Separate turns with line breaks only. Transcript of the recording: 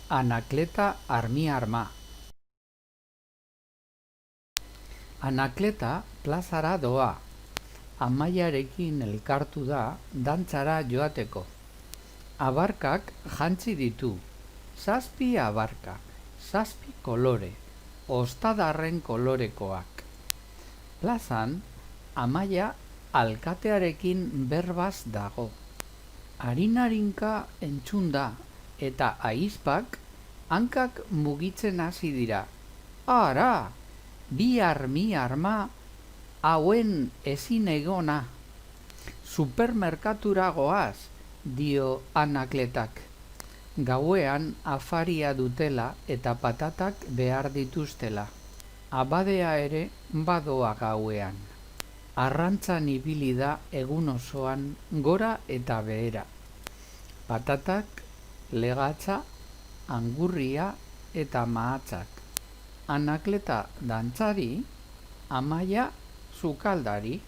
Anakleta armi-arma. Anakleta plazara doa. Amaiarekin elkartu da dantzara joateko. Abarkak jantzi ditu. 7 abarka, 7 kolore, ostadarren kolorekoak. Plazan, Amaia alkatearekin berbaz dago. Harinarinka entzun da eta ahizpak hankak mugitzen hasi dira. Ara, bi armi-arma hauen ezin egona. Supermerkatura goaz, dio Anakletak. Gauean afaria dutela eta patatak behar dituztela. Abadea ere badoa gauean. Arrantzan ibili da egun osoan gora eta behera. Patatak, legatza, angurria eta mahatzak. Anakleta dantzari, Amaia sukaldari.